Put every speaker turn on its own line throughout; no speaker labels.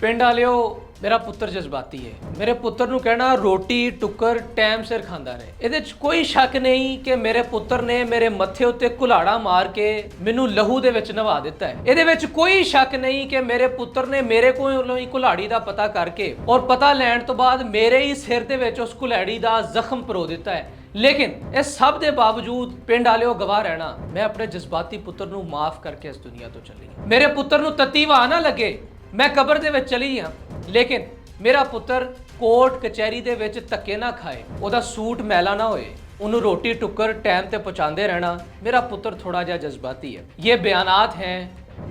ਪਿੰਡ ਵਾਲਿਓ ਮੇਰਾ ਪੁੱਤਰ ਜਜ਼ਬਾਤੀ ਹੈ। ਮੇਰੇ ਪੁੱਤਰ ਨੂੰ ਕਹਿਣਾ ਰੋਟੀ ਟੁੱਕਰ ਟਾਈਮ ਸਿਰ ਖਾਂਦਾ ਰਹੇ। ਇਹਦੇ 'ਚ ਕੋਈ ਸ਼ੱਕ ਨਹੀਂ ਕਿ ਮੇਰੇ ਪੁੱਤਰ ਨੇ ਮੇਰੇ ਮੱਥੇ ਉੱਤੇ ਕੁल्हाड़ा ਮਾਰ ਕੇ ਮੈਨੂੰ ਲਹੂ ਦੇ ਵਿੱਚ ਨਵਾ ਦਿੱਤਾ ਹੈ। ਇਹਦੇ ਵਿੱਚ ਕੋਈ ਸ਼ੱਕ ਨਹੀਂ ਕਿ ਮੇਰੇ ਪੁੱਤਰ ਨੇ ਮੇਰੇ ਕੋਲੋਂ ਹੀ ਕੁल्हाड़ी ਦਾ ਪਤਾ ਕਰਕੇ ਔਰ ਪਤਾ ਲੈਣ ਤੋਂ ਬਾਅਦ ਮੇਰੇ ਹੀ ਸਿਰ ਦੇ ਵਿੱਚ ਉਸ ਕੁल्हाड़ी ਦਾ ਜ਼ਖਮ ਪਰੋ ਦਿੱਤਾ ਹੈ। लेकिन इस सब के बावजूद पिंड वाले गवाह रहना, मैं अपने जज्बाती पुत्र नूं माफ करके इस दुनिया तो चली। मेरे पुत्र नूं तत्ती वाह ना लगे, मैं कबर दे विच चली हाँ, लेकिन मेरा पुत्र कोर्ट कचहरी दे विच धक्के ना खाए, उहदा सूट मैला ना होए, उन्होंने रोटी टुक्कर टाइम ते पहुँचाते रहना। मेरा पुत्र थोड़ा जिहा जज्बाती है। ये बयानात हैं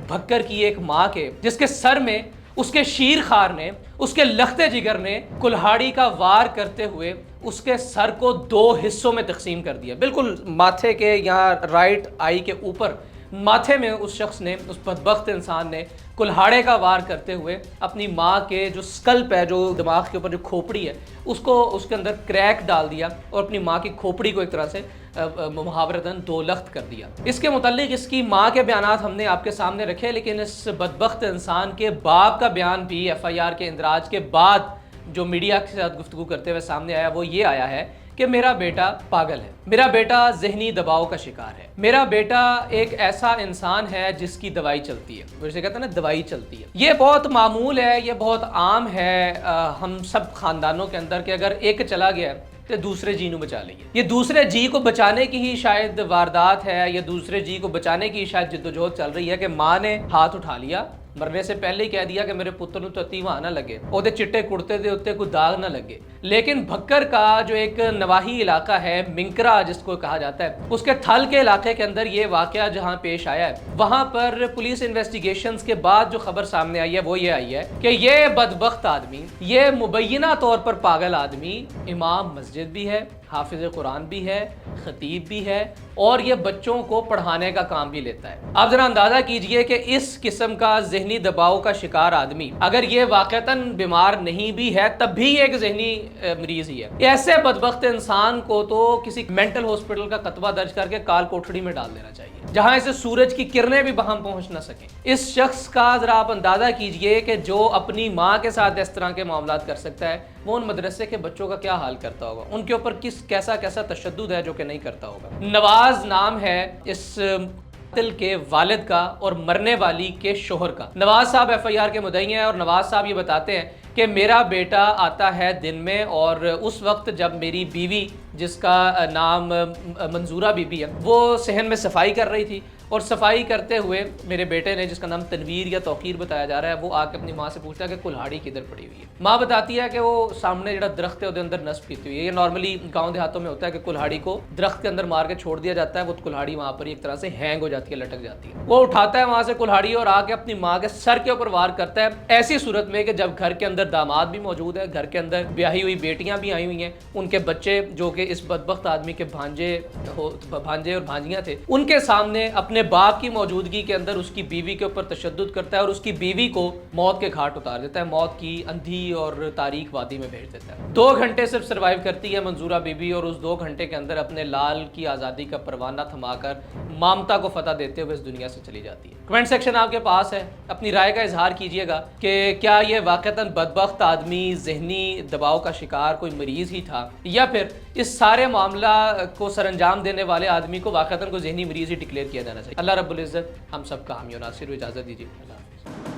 भक्कर की एक माँ के, जिसके सर में उसके शीर खार ने, उसके लखते जिगर ने कुल्हाड़ी का वार करते हुए उसके सर को 2 हिस्सों में तकसीम कर दिया। बिल्कुल माथे के यहाँ राइट आई के ऊपर माथे में उस शख्स ने, उस बदबख्त इंसान ने कुल्हाड़े का वार करते हुए अपनी माँ के जो स्कल्प है, जो दिमाग के ऊपर जो खोपड़ी है, उसको उसके अंदर क्रैक डाल दिया और अपनी माँ की खोपड़ी को एक तरह से मुहावरतन 2 लख्त कर दिया। इसके मुतालिक इसकी माँ के बयानात हमने आपके सामने रखे, लेकिन इस बदबख्त इंसान के बाप का बयान भी FIR के इंदराज के बाद जो मीडिया के साथ गुफ्तगू करते हुए सामने आया, वो ये आया है कि मेरा बेटा पागल है, मेरा बेटा जहनी दबाव का शिकार है, मेरा बेटा एक ऐसा इंसान है जिसकी दवाई चलती है। वैसे कहते हैं ना, दवाई चलती है। ये बहुत मामूल है, ये बहुत आम है हम सब खानदानों के अंदर कि अगर एक चला गया तो दूसरे जी को बचा लेंगे। ये दूसरे जी को बचाने की ही शायद वारदात है, या दूसरे जी को बचाने की शायद जिद्दोजहद चल रही है कि माँ ने हाथ उठा लिया, मरने से पहले ही कह दिया कि मेरे पुत्र को तत्ती वहाँ ना लगे, ओदे चिट्टे कुर्ते दे उत्ते कोई दाग ना लगे। लेकिन भक्कर का जो एक नवाही इलाका है, मिंकरा जिसको कहा जाता है, उसके थल के इलाके के अंदर ये वाकया जहाँ पेश आया है, वहाँ पर पुलिस इन्वेस्टिगेशंस के बाद जो खबर सामने आई है वो ये आई है कि ये बदबख्त आदमी, ये मुबैना तौर पर पागल आदमी इमाम मस्जिद भी है, हाफिज कुरान भी है, खतीब भी है, और ये बच्चों को पढ़ाने का काम भी लेता है। आप जरा अंदाजा कीजिए कि इस किस्म का जहनी दबाव का शिकार आदमी अगर ये वाक़तन बीमार नहीं भी है तब भी एक जहनी मरीज ही है। ऐसे बदबख्त इंसान को तो किसी मेंटल हॉस्पिटल का कतवा दर्ज करके काल कोठड़ी में डाल देना चाहिए, जहां इसे सूरज की किरणें भी वहां पहुंच ना सकें। इस शख्स का जरा आप अंदाजा कीजिए कि जो अपनी माँ के साथ इस तरह के मामलात कर सकता है, वो उन मदरसे के बच्चों का क्या हाल करता होगा, उनके ऊपर कैसा तशद्दुद है जो कि नहीं करता होगा। नवाज नाम है इस कातिल के वालिद का और मरने वाली के शोहर का। नवाज साहब FIR के मुद्दई हैं और नवाज साहब ये बताते हैं कि मेरा बेटा आता है दिन में, और उस वक्त जब मेरी बीवी जिसका नाम मंजूरा बीबी है, वो सहन में सफाई कर रही थी, और सफाई करते हुए मेरे बेटे ने, जिसका नाम तनवीर या तौकीर बताया जा रहा है, वो आके अपनी माँ से पूछता है कि कुल्हाड़ी किधर पड़ी हुई है। माँ बताती है कि वो सामने जो दरख्त है उसके अंदर नस्ब की हुई है। ये नॉर्मली गांव देहातों में होता है कि कुल्हाड़ी को दरख्त के अंदर मार के छोड़ दिया जाता है, वो कुल्हाड़ी वहाँ पर एक तरह से हैंग हो जाती है, लटक जाती है। वो उठाता है वहाँ से कुल्हाड़ी और आके अपनी माँ के सर के ऊपर वार करता है, ऐसी सूरत में कि जब घर के अंदर दामाद भी मौजूद है, घर के अंदर ब्याही हुई बेटियाँ भी आई हुई हैं, उनके बच्चे जो कि इस बदबख्त आदमी के भांजे और भांजियाँ थे, उनके सामने अपने बाप की मौजूदगी के अंदर उसकी बीवी के ऊपर तशद्दुद करता है और उसकी बीवी को मौत के घाट उतार देता है, मौत की अंधी और तारीक वादी में भेज देता है। 2 घंटे सिर्फ सर्वाइव करती है मंजूरा बीबी, और उस 2 घंटे के अंदर अपने लाल की आज़ादी का परवाना थमाकर ममता को फतह देते हुए इस दुनिया से चली जाती है। कमेंट सेक्शन आपके पास है, अपनी राय का इजहार कीजिएगा कि क्या ये वाक़तन बदबख्त आदमी जहनी दबाव का शिकार कोई मरीज़ ही था, या फिर इस सारे मामला को सरअंजाम देने वाले आदमी को वाक़तन को जहनी मरीज़ ही डिक्लेयर किया जाना चाहिए। अल्लाह रब्बुल इज़्ज़त हम सब का हामी और नासिर, इजाज़त दीजिए। अल्लाह हाफ़िज़।